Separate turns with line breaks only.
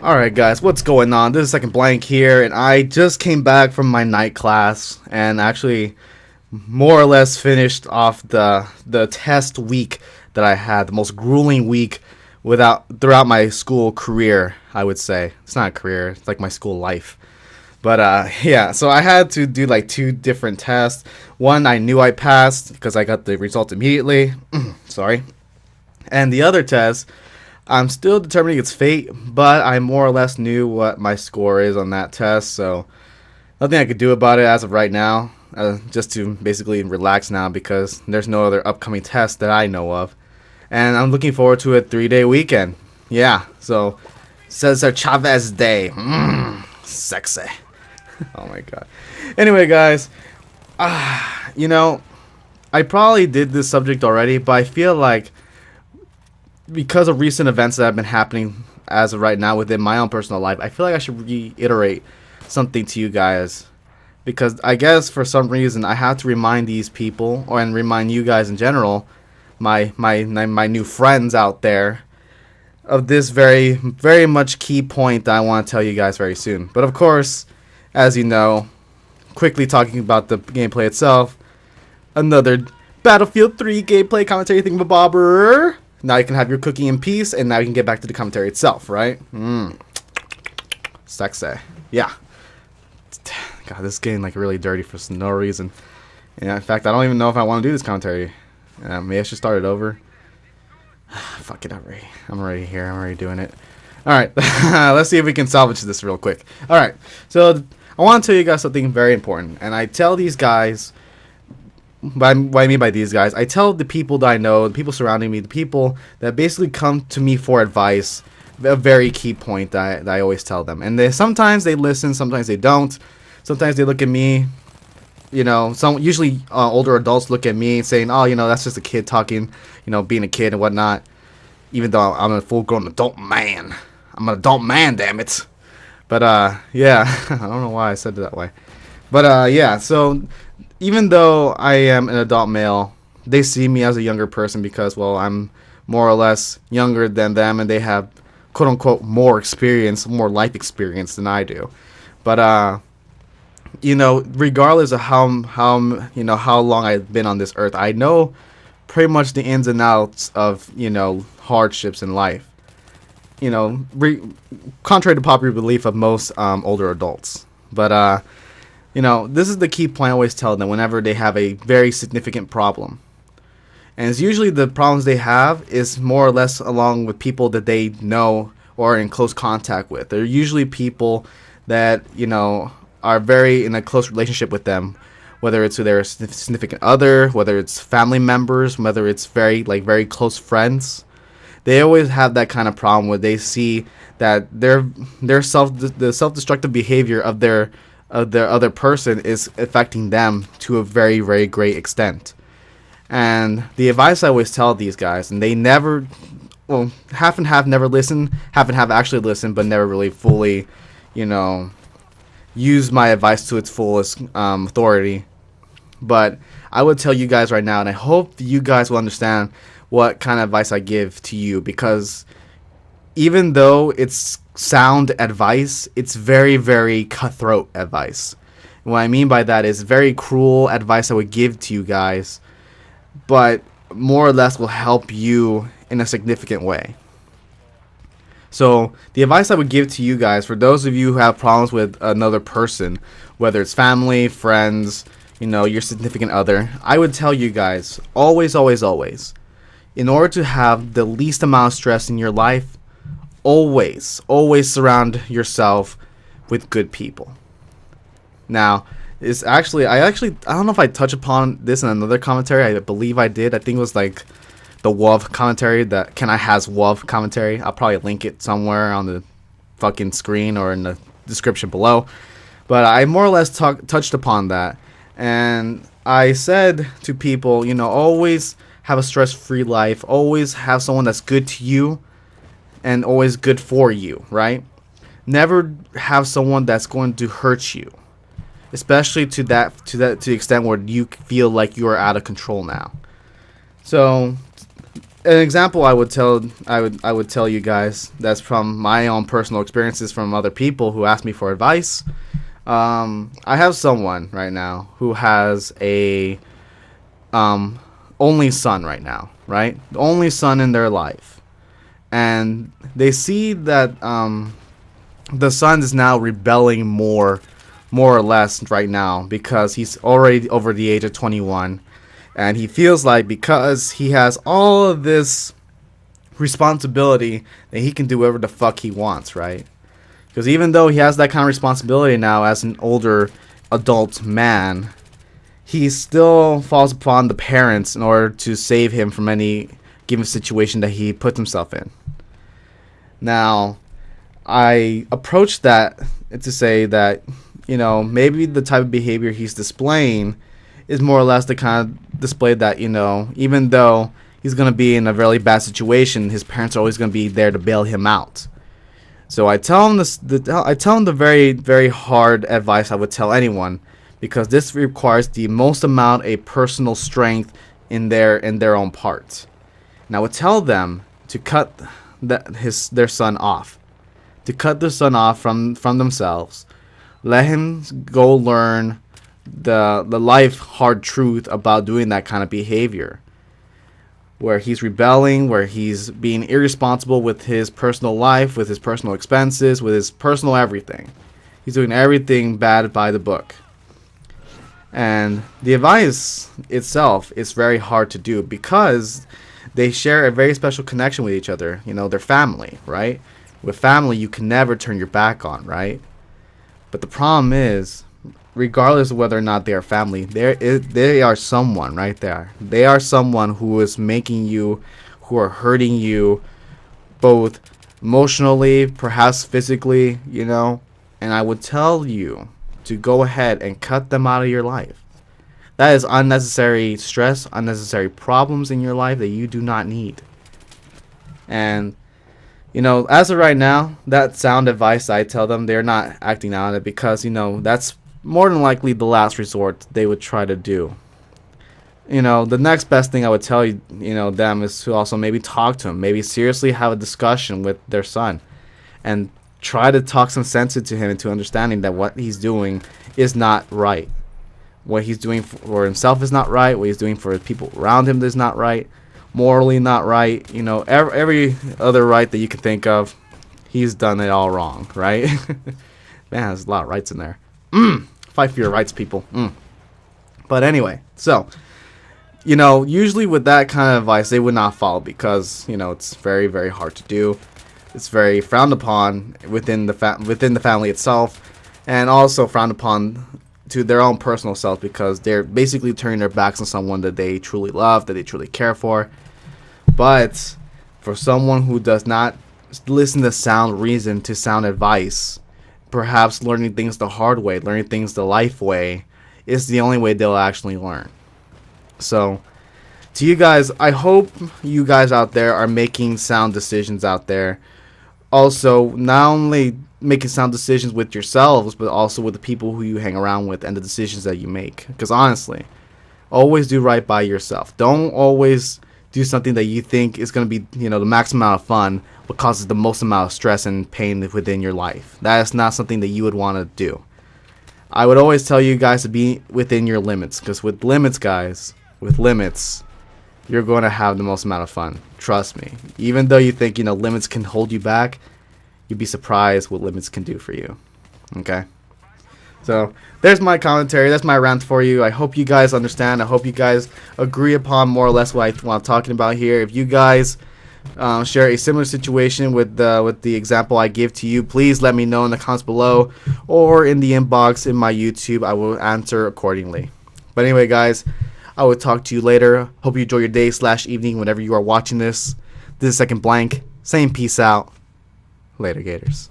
Alright guys, what's going on? This is Second Blank here, and I just came back from my night class and actually more or less finished off the test week that I had, the most grueling week throughout my school career, I would say. It's not a career, it's like my school life. But yeah, so I had to do like two different tests. One I knew I passed because I got the result immediately. Sorry. And the other test, I'm still determining its fate, but I more or less knew what my score is on that test, so nothing I could do about it as of right now. Just to basically relax now because there's no other upcoming test that I know of. And I'm looking forward to a 3-day weekend. Yeah, so Cesar Chavez Day. Sexy. Oh my god. Anyway, guys, you know, I probably did this subject already, but I feel like because of recent events that have been happening as of right now within my own personal life, I feel like I should reiterate something to you guys. Because I guess for some reason I have to remind these people, and remind you guys in general, my new friends out there, of this very, very much key point that I want to tell you guys very soon. But of course, as you know, quickly talking about the gameplay itself, another Battlefield 3 gameplay commentary thingamabobber. Now you can have your cookie in peace, and now you can get back to the commentary itself, right? Sexy. Yeah. God, this is getting like really dirty for no reason. Yeah, in fact, I don't even know if I want to do this commentary. Maybe I should start it over. Fuck it, I'm already here. I'm already doing it. Alright, let's see if we can salvage this real quick. Alright, so I want to tell you guys something very important. And I tell these guys, what I mean by these guys, I tell the people that I know, the people surrounding me, the people that basically come to me for advice, a very key point that I always tell them. And sometimes they listen, sometimes they don't. Sometimes they look at me, you know, usually older adults look at me saying, oh, you know, that's just a kid talking, you know, being a kid and whatnot. Even though I'm a full-grown adult man. I'm an adult man, damn it. But, yeah, I don't know why I said it that way. But, yeah, so even though I am an adult male, they see me as a younger person because, well, I'm more or less younger than them and they have, quote-unquote, more experience, more life experience than I do. But, you know, regardless of how long I've been on this earth, I know pretty much the ins and outs of, you know, hardships in life. You know, contrary to popular belief of most older adults. But, you know, this is the key point I always tell them whenever they have a very significant problem. And it's usually the problems they have is more or less along with people that they know or are in close contact with. They're usually people that, you know, are very in a close relationship with them, whether it's with their significant other, whether it's family members, whether it's very close friends. They always have that kind of problem where they see that the self-destructive behavior of their other person is affecting them to a very, very great extent. And the advice I always tell these guys, and they never, well, half and half never listen, half and half actually listen, but never really fully, you know, use my advice to its fullest authority. But I would tell you guys right now, and I hope you guys will understand what kind of advice I give to you, because even though it's sound advice, it's very, very cutthroat advice. And what I mean by that is very cruel advice I would give to you guys, but more or less will help you in a significant way. So the advice I would give to you guys, for those of you who have problems with another person, whether it's family, friends, you know, your significant other, I would tell you guys, always, always, always, in order to have the least amount of stress in your life, always, always surround yourself with good people. Now, I don't know if I touched upon this in another commentary. I believe I did. I think it was like the WoW commentary, that Can I Has WoW commentary. I'll probably link it somewhere on the fucking screen or in the description below. But I more or less touched upon that. And I said to people, you know, always have a stress-free life. Always have someone that's good to you and always good for you, right? Never have someone that's going to hurt you, especially to the extent where you feel like you are out of control now. So an example I would tell you guys, that's from my own personal experiences from other people who ask me for advice. I have someone right now who has a only son right now, right? The only son in their life, and they see that the son is now rebelling more or less right now because he's already over the age of 21. And he feels like because he has all of this responsibility that he can do whatever the fuck he wants, right? Because even though he has that kind of responsibility now as an older adult man, he still falls upon the parents in order to save him from any given situation that he puts himself in. Now, I approached that to say that, you know, maybe the type of behavior he's displaying is more or less the kind of display that, you know, even though he's going to be in a really bad situation, his parents are always going to be there to bail him out. So I tell him the very, very hard advice I would tell anyone, because this requires the most amount of personal strength in their own part. And I would tell them to cut their son off, to cut their son off from themselves. Let him go learn the life hard truth about doing that kind of behavior, where he's rebelling, where he's being irresponsible with his personal life, with his personal expenses, with his personal everything. He's doing everything bad by the book. And the advice itself is very hard to do because they share a very special connection with each other. You know, they're family, right? With family, you can never turn your back on, right? But the problem is, regardless of whether or not they are family, they are someone right there. They are someone who is making you, who are hurting you, both emotionally, perhaps physically, you know. And I would tell you to go ahead and cut them out of your life. That is unnecessary stress, unnecessary problems in your life that you do not need. And, you know, as of right now, that sound advice I tell them, they're not acting on it because, you know, that's more than likely the last resort they would try to do. You know, the next best thing I would tell them is to also maybe talk to him, maybe seriously have a discussion with their son, and try to talk some sense into him into understanding that what he's doing is not right. What he's doing for himself is not right. What he's doing for people around him is not right. Morally not right. You know, every other right that you can think of, he's done it all wrong, right? Man, there's a lot of rights in there. Fight for your rights, people. But anyway, so, you know, usually with that kind of advice, they would not follow because, you know, it's very, very hard to do. It's very frowned upon within the family itself, and also frowned upon to their own personal self because they're basically turning their backs on someone that they truly love, that they truly care for. But for someone who does not listen to sound reason, to sound advice, perhaps learning things the hard way, learning things the life way, is the only way they'll actually learn. So, to you guys, I hope you guys out there are making sound decisions out there. Also, not only making sound decisions with yourselves, but also with the people who you hang around with and the decisions that you make. Because honestly, always do right by yourself. Don't always do something that you think is going to be, you know, the maximum amount of fun, but causes the most amount of stress and pain within your life. That is not something that you would want to do. I would always tell you guys to be within your limits, because with limits, guys, with limits, you're going to have the most amount of fun. Trust me. Even though you think, you know, limits can hold you back, you'd be surprised what limits can do for you. Okay? So, there's my commentary. That's my rant for you. I hope you guys understand. I hope you guys agree upon more or less what I'm talking about here. If you guys share a similar situation with the example I give to you, please let me know in the comments below or in the inbox in my YouTube. I will answer accordingly. But anyway, guys, I will talk to you later. Hope you enjoy your day / evening whenever you are watching this. This is Second Blank, saying peace out. Later, Gators.